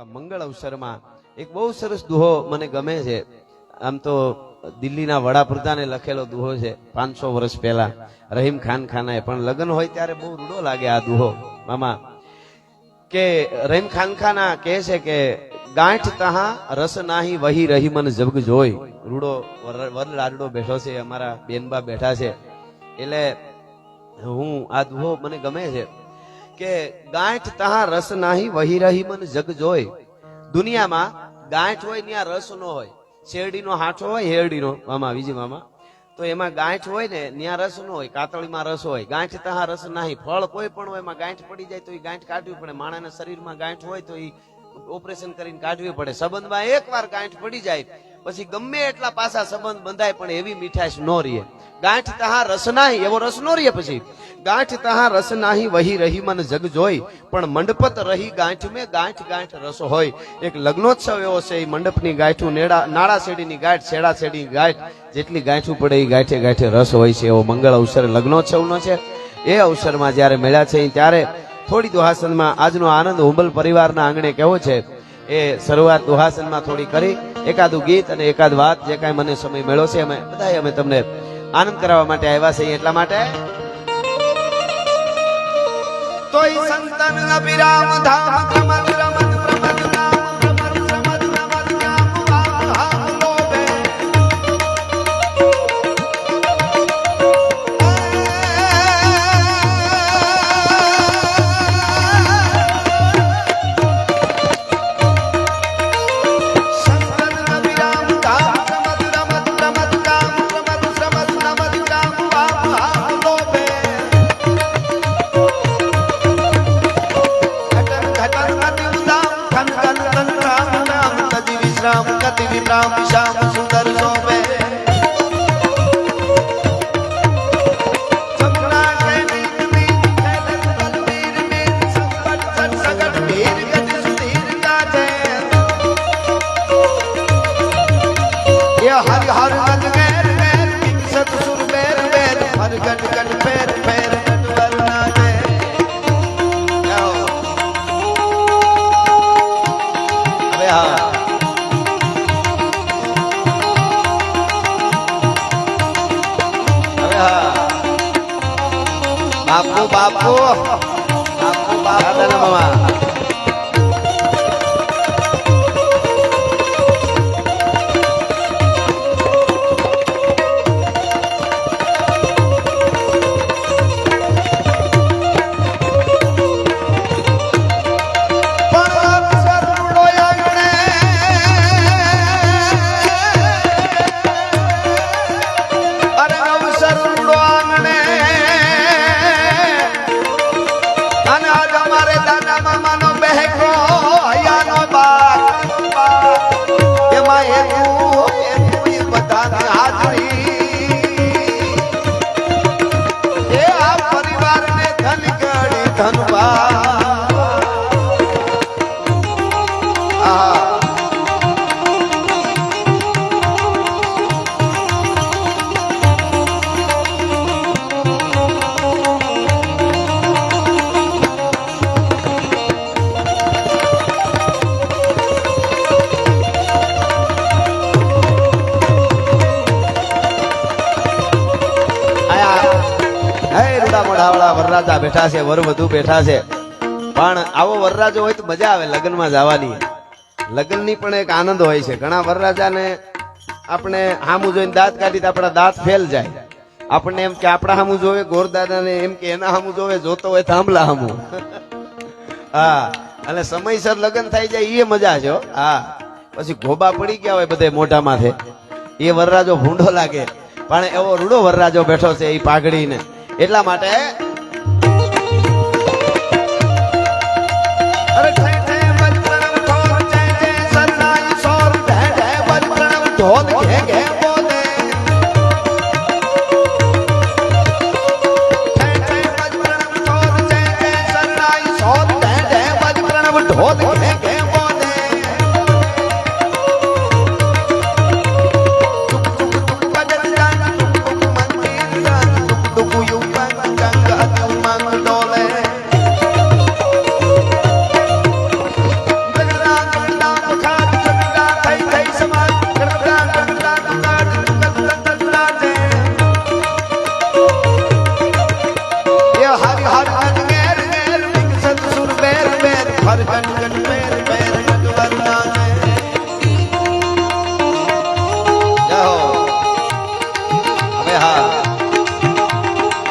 એવા મંગળ અવસરમાં એક બહુ સરસ દુહો મને ગમે છે. આમ તો દિલ્હીના વડાપ્રધાને લખેલો દુહો છે 500 વર્ષ પહેલા રહીમ ખાન ખાનાએ, પણ લગ્ન હોય ત્યારે બહુ રૂડો લાગે આ દુહો મામા. કે રહીમ ખાન ખાના કહે છે કે ગાંઠ તહા રસ નાહી વહી રહી મન જગ જોઈ. રૂડો વર લાડડો બેઠો છે, અમારા બેનબા બેઠા છે, એટલે હું આ દુહો મને ગમે છે કે ગાંઠ તહા રસ નાહી વહી રહી મન જગ જોઈ. દુનિયામાં ગાંઠ હોય ત્યાં રસ નો હોય. શેરડીનો હાંઠો હોય, હેરડીનો મામા વિજય મામા, તો એમાં ગાંઠ હોય ને ત્યાં રસ નો હોય. કાતળીમાં રસ હોય. ગાંઠ તહા રસ નાહી. ફળ કોઈ પણ હોય એમાં ગાંઠ પડી જાય તો એ ગાંઠ કાઢવી પડે. માણસના શરીરમાં ગાંઠ હોય તો એ ઓપરેશન કરીને કાઢવી પડે. સંબંધમાં એકવાર ગાંઠ પડી જાય પછી ગમે એટલા પાછા સંબંધ બંધાય પણ એવી મીઠાશ નો રહે. ગાંઠ તહા રસ નાહી, એવો રસ નો રહે. પછી ગાંઠ તહા રસ નાહી વહી રહી મન જગ જોઈ, પણ મંડપત રહી ગાંઠ મેં ગાંઠ ગાંઠ રસ હોય. એક લગ્નોત્સવ એવો છે, એ મંડપની ગાંઠું નાળા શેડીની ગાંઠ, છેડા શેડીની ગાંઠ, જેટલી ગાંઠું પડે એ ગાંઠે ગાંઠે રસ હોય છે. એવો મંગળ અવસર લગ્નોત્સવનો છે. એ અવસરમાં જયારે મળ્યા છે ત્યારે થોડી દુહાસનમાં આજનો આનંદ હુંબલ પરિવારના આંગણે કેવો છે એ શરૂઆત દુહાસનમાં થોડી કરી, એકાદું ગીત અને એકાદ વાત જે કાંઈ મને સમય મળ્યો છે અમે બધાએ અમે તમને આનંદ કરાવવા માટે આવ્યા છે. એટલા માટે તોય સંતન અભિરામ ધામ પ્રમદ રમદ પ્રમદ નામ પ્રમદ પ્રમદ નમદ નામ વામ લોભે સંતન અભિરામ ધામ પ્રમદ રમદ પ્રમદ નામ પ્રમદ પ્રમદ નમદ નામ વામ લોભે राम गति विराम श्याम सुंदर शोभे सपना के नींद में बलवीर में संकट संकट वीर गति सुधीर गाजे ये हर हर गज गैर गैर सत सुर बैर बैर हर गट गट पैर पैर वरना दे अबे हाँ बापू बापू बापू बापू मामा વરરાજા બેઠા છે, વરવધુ બેઠા છે, પણ આવો વરરાજો હોય તો મજા આવે લગ્નમાં જવાની. લગ્નની પણ એક આનંદ હોય છે. ઘણા વરરાજાને આપણે હામું જોઈને દાંત કાઢી તો આપણા દાંત ફેલ જાય. આપણને એમ કે આપણા હામું જોવે, ગોરદાદાને એમ કે એના હામું જોવે, જોતો હોય થાંભલા હામું. હા, અને સમયસર લગ્ન થઈ જાય એ મજા છે. હા, પછી ઘોબા પડી ગયા હોય બધે મોઢામાંથી, એ વરરાજો ભૂંડો લાગે. પણ એવો રૂડો વરરાજો બેઠો છે એ પાઘડીને. એટલા માટે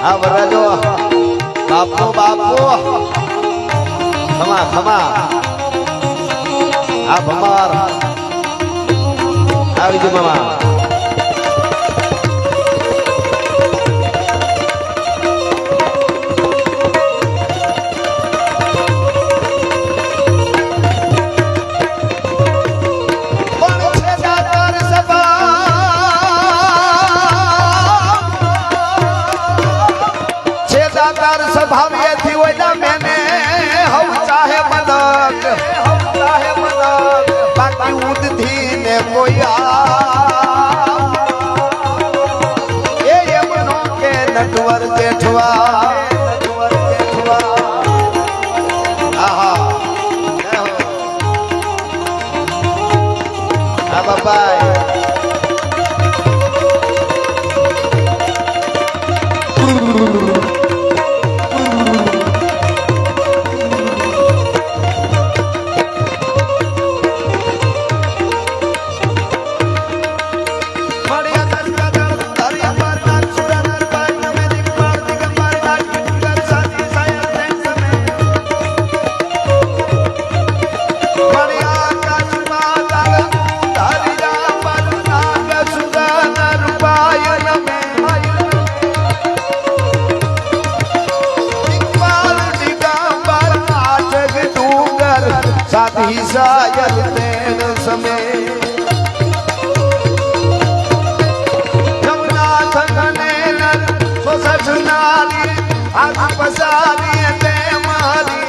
આ વરરાજો બાપુ બાપુ ખમા ખમા આ ભમાર આવી જો મામા भाविये थी वजह मैंने हम चाहे मदद बाकी उद थी ने कोई ये यमनों के नटवर जेठवा आहा बाबा साथी सायल तेन समय जमुनाथ गने नर सोसठ नारी आज पसारी ते मारी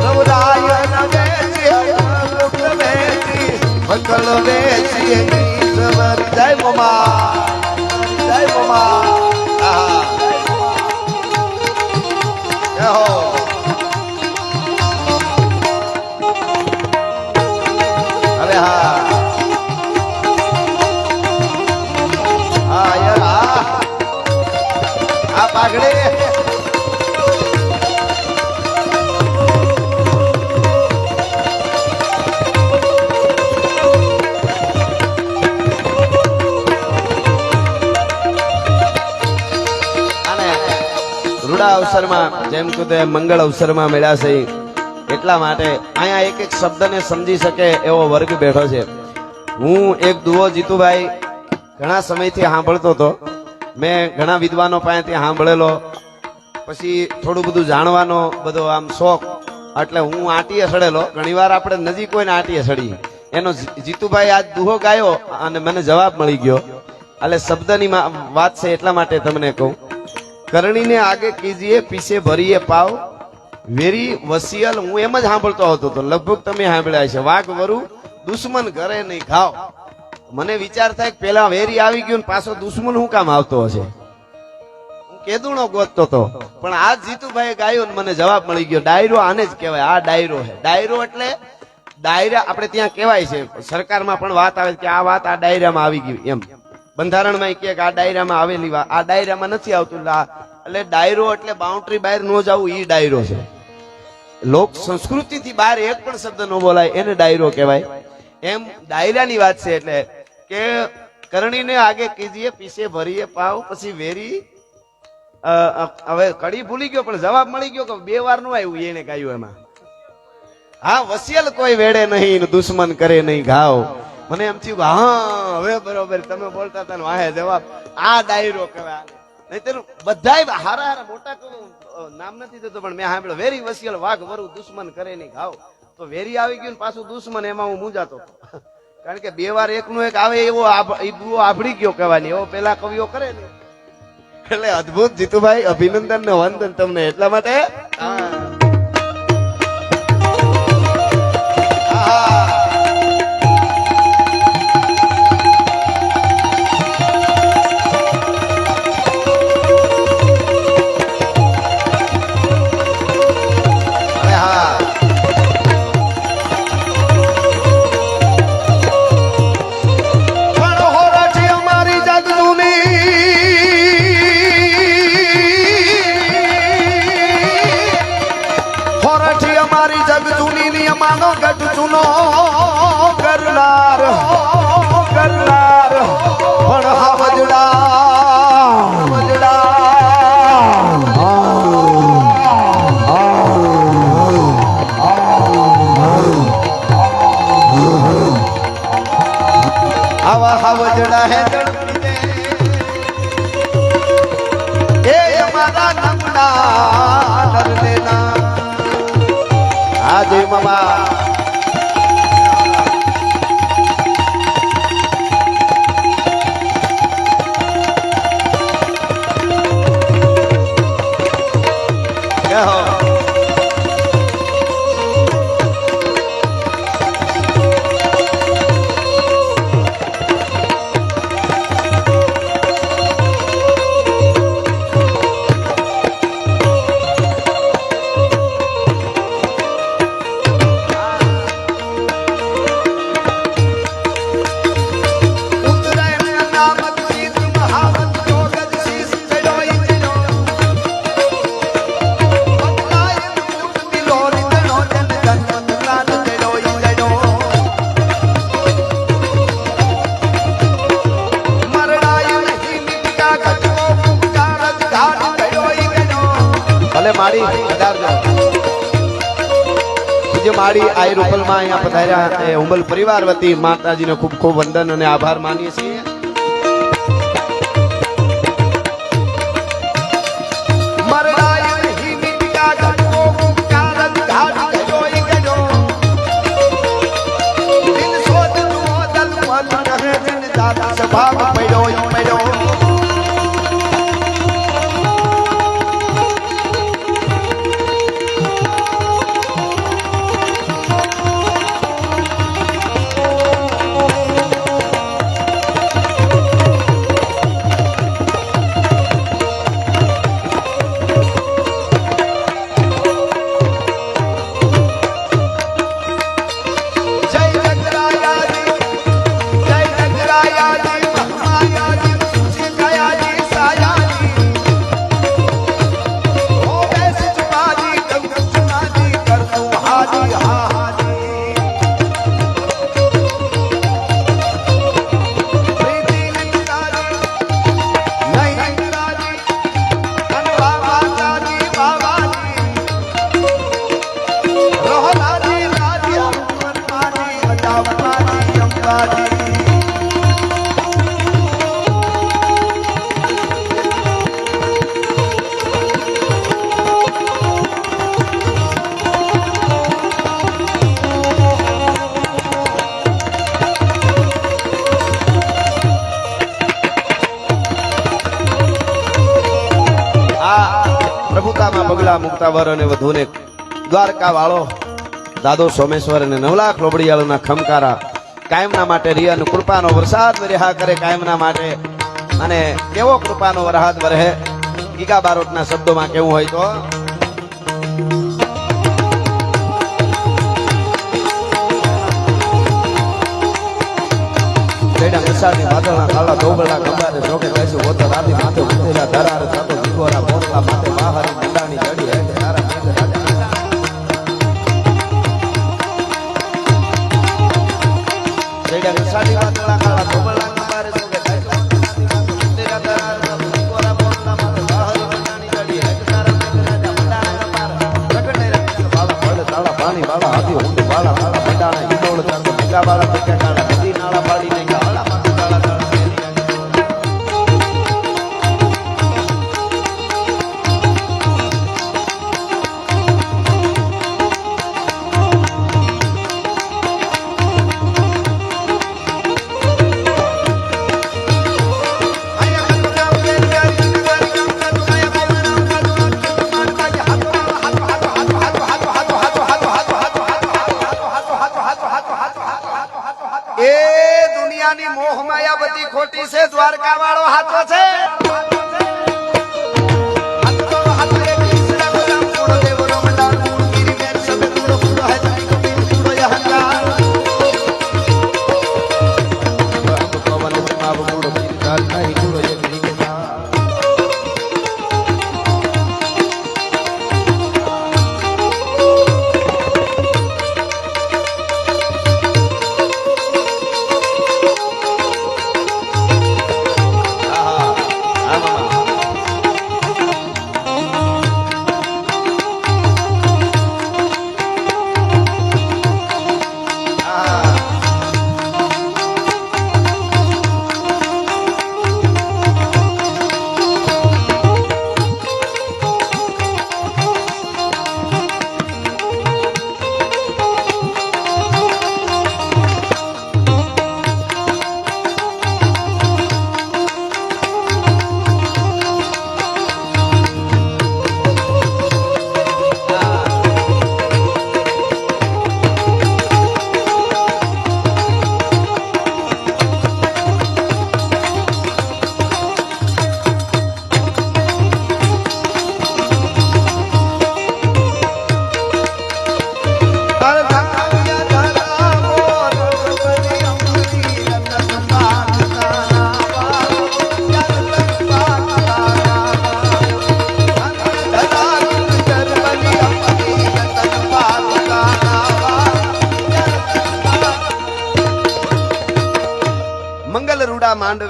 नवरायन बेची मुक्त बेची मकल बेची सवर जय मोमा जय मोमा जय हो પાઘડે રૂડા અવસરમાં જેમ કે તે મંગળ અવસરમાં મળ્યા છે એટલા માટે અહીંયા એક એક શબ્દને સમજી શકે એવો વર્ગ બેઠો છે. હું એક દુઓ જીતુભાઈ ઘણા સમયથી સાંભળતો હતો. મેં ઘણા વિદ્વાનો પાસેથી સાંભળેલો, પછી થોડું બધું જાણવાનો બધો આમ શોખ, એટલે હું આટીએ સડેલો. ઘણીવાર આપણે નજીક હોય ને આટીએ સડી. એનો જીતુભાઈ આજ દુહો ગાયો અને મને જવાબ મળી ગયો. એટલે શબ્દની વાત છે એટલા માટે તમને કહું. કરણીને આગે કીજીએ પીછે ભરીએ પાવ વેરી વસિયલ. હું એમ જ સાંભળતો હતો તો લગભગ તમે સાંભળ્યા છે. વાઘ વરુ દુશ્મન ઘરે નહીં ખાવ. મને વિચાર થાય કે પેલા વેરી આવી ગયું ને પાછો દુશ્મન શું કામ આવતો હશે. હું કેદુણો ગોતતો હતો, પણ આજ જીતુભાઈ ગાયો ને મને જવાબ મળી ગયો. ડાયરો આને જ કહેવાય. આ ડાયરો છે. ડાયરો એટલે ડાયરા આપણે ત્યાં કહેવાય છે. સરકારમાં પણ વાત આવે કે આ વાત આ ડાયરામાં આવી ગઈ એમ. બંધારણમાં કે આ ડાયરામાં આવેલી વાત આ ડાયરામાં નથી આવતું. એટલે ડાયરો એટલે બાઉન્ડ્રી બહાર ન જવું, એ ડાયરો છે. લોક સંસ્કૃતિ થી બહાર એક પણ શબ્દ ન બોલાય એને ડાયરો કહેવાય. એમ ડાયરાની વાત છે. એટલે કે કરણીને આગે કીજીએ પીછે ભરીએ પાવ પછી વેરી. હવે કડી ભૂલી ગયો પણ જવાબ મળી ગયો કે 2 વાર નું આવ્યું એને ગાયું એમાં. હા, વસિયલ કોઈ વેડે નહીં દુશ્મન કરે નહીં ઘાવ. મને એમ થયું હા હવે બરોબર તમે બોલતા હતા વાહે જવાબ. આ ડાયરો કહેવાય. નહીં બધા હારા હારા મોટા નામ નથી દેતો પણ મેં સાંભળ્યું વેરી વસિયલ વાઘ વરુ દુશ્મન કરે નહીં ઘાવ. તો વેરી આવી ગયું પાછું દુશ્મન, એમાં હું મૂંઝાતો. કારણ કે 2 વાર એકનું એક આવે એવો આભળી ગયો કહેવાની એવો પેલા કવિઓ કરે ને. એટલે અદભુત જીતુભાઈ, અભિનંદન ને વંદન તમને એટલા માટે. હે અમારા નમના નરદેના આ જય મામા મારી આઈ રૂપલમાં અહીંયા પધાર્યા એ ઉંબલ પરિવાર વતી માતાજીને ખૂબ ખૂબ વંદન અને આભાર માનીએ છીએ. પ્રભુતામાં બગલા મુક્તાવર અને વધુને દ્વારકા વાળો દાદો સોમેશ્વર અને 9 લાખ લોબડીયાળોના ખમકારા કાયમના માટે રિયા અને કૃપાનો વરસાદ વરહા કરે કાયમના માટે. અને કેવો કૃપાનો વરસાદ વરહે ગીગા બારોટના શબ્દોમાં કેવું હોય તો વરસાદની વાદળના કાળા દોબળના ગંબાને જોકે કહીશું ગોતર આદિ માથે ઉતરેલા ધરાર સાતો જીગોરા મોરલા માથે બહાર મંડાની જડી હે તારા મેઘ રાજા જેડા વરસાદની વાદળના કાળા દોબળના ગંબાને જોકે કહીશું ઉતરેલા ધરાર સાતો જીગોરા મોરલા માથે બહાર મંડાની જડી હે તારા મેઘ રાજા મંડાના પાર પ્રગટે રાખી બાળા ભળ તાળા પાણી બાળા આદિ હુંડ બાળા બાળા મંડાના ઈડોળ તાર મેઘા બાળા તકે કાળા નદી નાળા પાડીને ગાળા મોહ માયા બધી ખોટી છે દ્વારકા વાળો હાચો છે.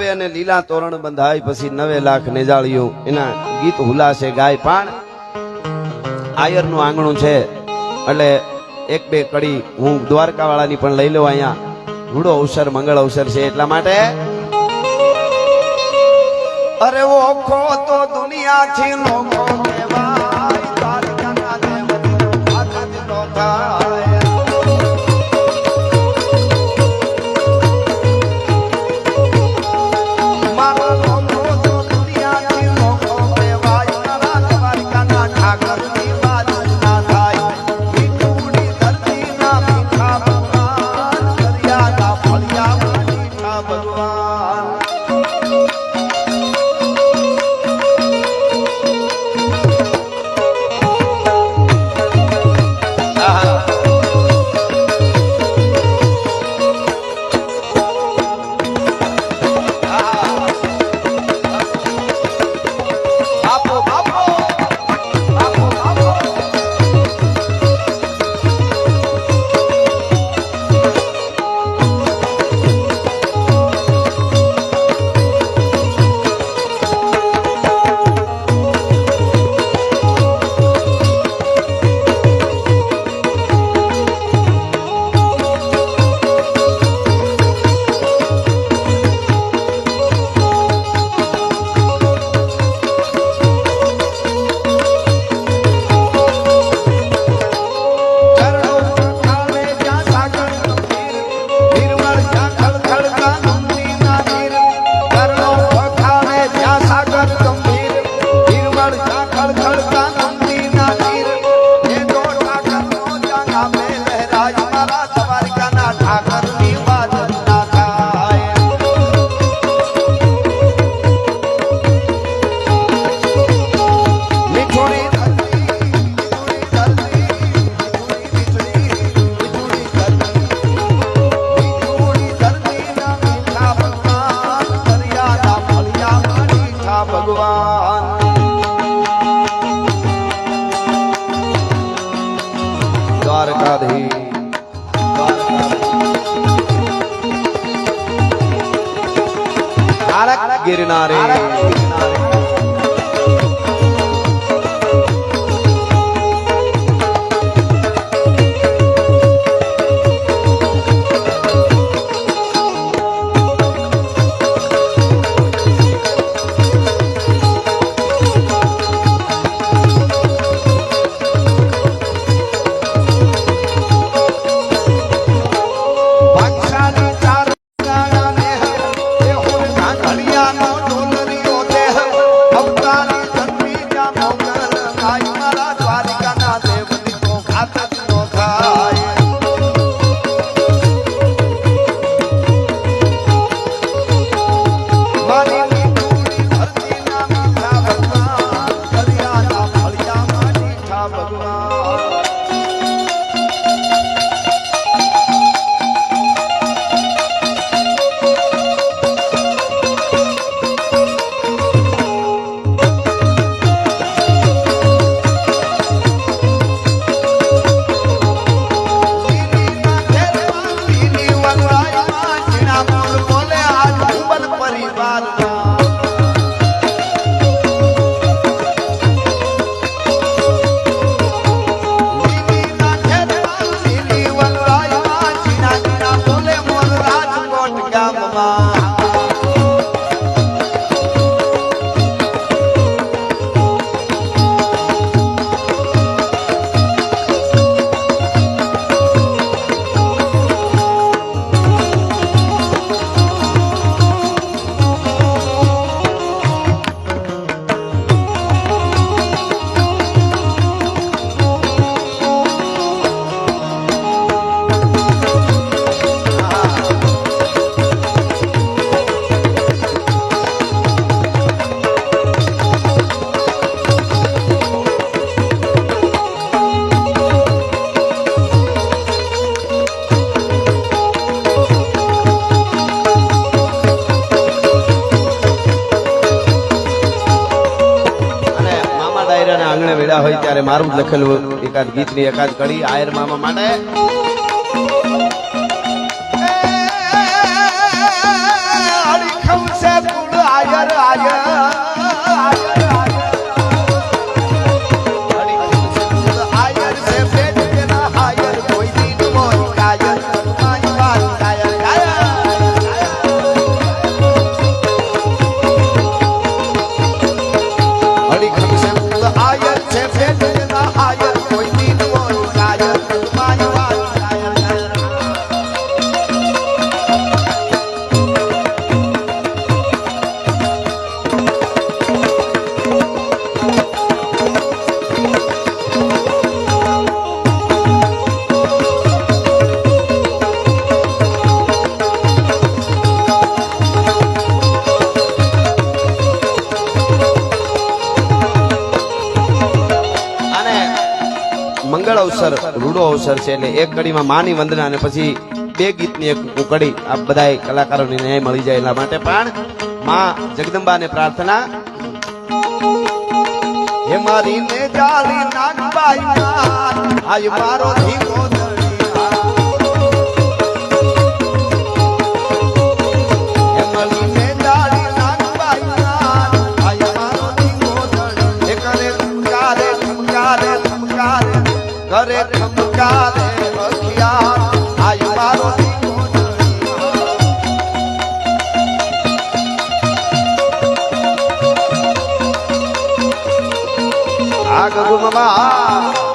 કરે અને લીલા તોરણ બંધાય પછી 9 લાખ નેજાળીઓ એના ગીત હુલાસે ગાય. પણ આયરનું આંગણું છે એટલે એક બે કડી હું દ્વારકા વાળાની પણ લઈ લઉં. અહીંયા રૂડો અવસર મંગળ અવસર છે એટલા માટે અરે ઓખો તો દુનિયાથી લોકો કહેવાય, દ્વારકાના દેવ આખા દિલો થાય. મારો ઓખો તો દુનિયાથી લોકો કહેવાય, મારા દ્વારકાના ઠાકરની બાજુ ના થાય. મીઠુડી ધરતીના મીઠા ભગવાન, દરિયાના ફળિયામાં મીઠા ભગવાન. गिरनारे આંગણે વેડા હોય ત્યારે મારું જ લખેલું એકાદ ગીતની એકાદ કડી આયર મામા માટે અડીખમ છે અવસર રૂડો અવસર છે એટલે એક કડીમાં માની વંદના અને પછી બે ગીતની એક કડી આ બધા કલાકારોને ન્યાય મળી જાય એટલા માટે પણ માં જગદંબાને પ્રાર્થના હે મારી ને જાળી નાગબાઈ આય મારો ધીકો કરે ખમકારે અખિયાર આય મારો આ ગગુમમાં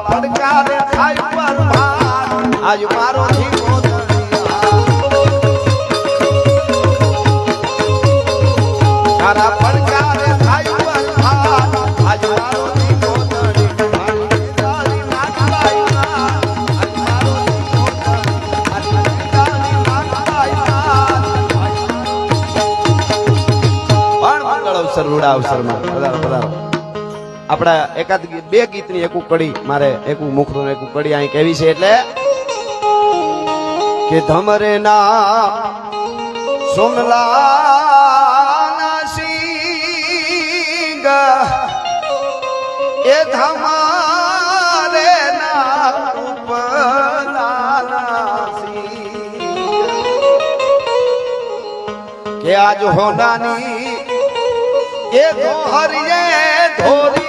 પડકારે થાય પર આજ મારો ધીકો તારા પડકારે થાય પર આજ મારો ધીકો મંગળ અવસર રૂડા અવસરમાં પધારો પધારો આપડા એકાદ બે ગીતની એક કડી મારે એક મુખનું એક કડી અહીં કેવી છે એટલે કે ધમરે ના સોમલા સિંગ એ ધમારે ના ઉપલા સિંગ કે આજ હોનાની એ ધોહરીએ ધોરી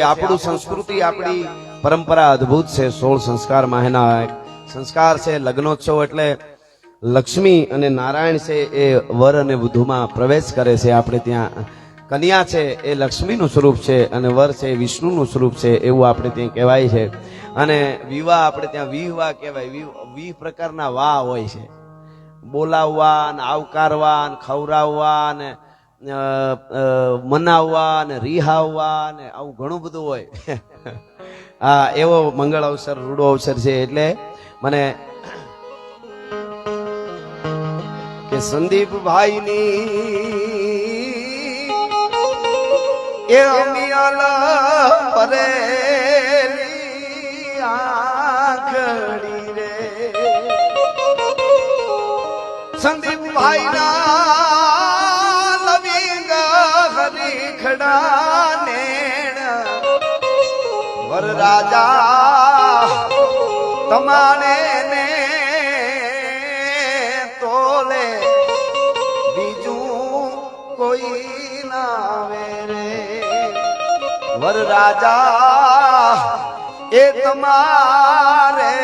આપણું સંસ્કૃતિ આપણી પરંપરા અદ્ભુત છે. 16 સંસ્કાર માહેના એક સંસ્કાર છે. લગ્નોત્સવ એટલે લક્ષ્મી અને નારાયણ છે એ વર અને વધુમાં પ્રવેશ કરે છે. આપણે ત્યાં કન્યા છે એ લક્ષ્મીનું સ્વરૂપ છે અને વર છે એ વિષ્ણુનું સ્વરૂપ છે એવું આપણે ત્યાં કહેવાય છે. અને વિવાહ આપણે ત્યાં વિવાહ કહેવાય. 20 પ્રકારના વાહ હોય છે. બોલાવવા ને આવકારવા ને ખવડાવવા ને મનાવવા ને રિહાવવા ને આવું ઘણું બધું હોય. હા, એવો મંગળ અવસર રૂડો અવસર છે. એટલે મને કે સંદીપભાઈની એ અમિયાલા પરેલી આંખડી રે સંદીપભાઈના લવિંગ હરીખડા નેણ વરરાજા તમારે ને તોલે બીજું કોઈ ના આવે રે વરરાજા એ તમારે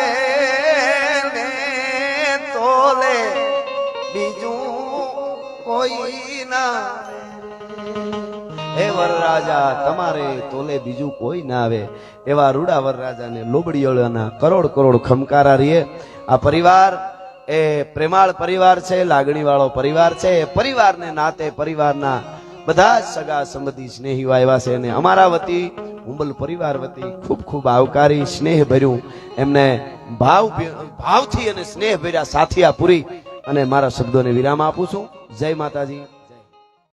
ને તોલે બીજું કોઈ ના હે વરરાજા તમારે તોલે બીજું કોઈ ના આવે એવા રૂડા વરરાજાને લોબડીઓના કરોડ કરોડ ખમકારા રીએ. આ પરિવાર એ પ્રેમાળ પરિવાર છે, લાગણી વાળો પરિવાર છે. એ પરિવારને નાતે પરિવારના બધા જ સગા સંબંધી સ્નેહીઓ આવ્યા છે અને અમારા વતી હુંબલ પરિવાર વતી ખૂબ ખૂબ આવકારી સ્નેહ ભર્યું એમને ભાવથી અને સ્નેહ ભર્યા સાથિયા પૂરી અને મારા શબ્દોને વિરામ આપું છું. જય માતાજી.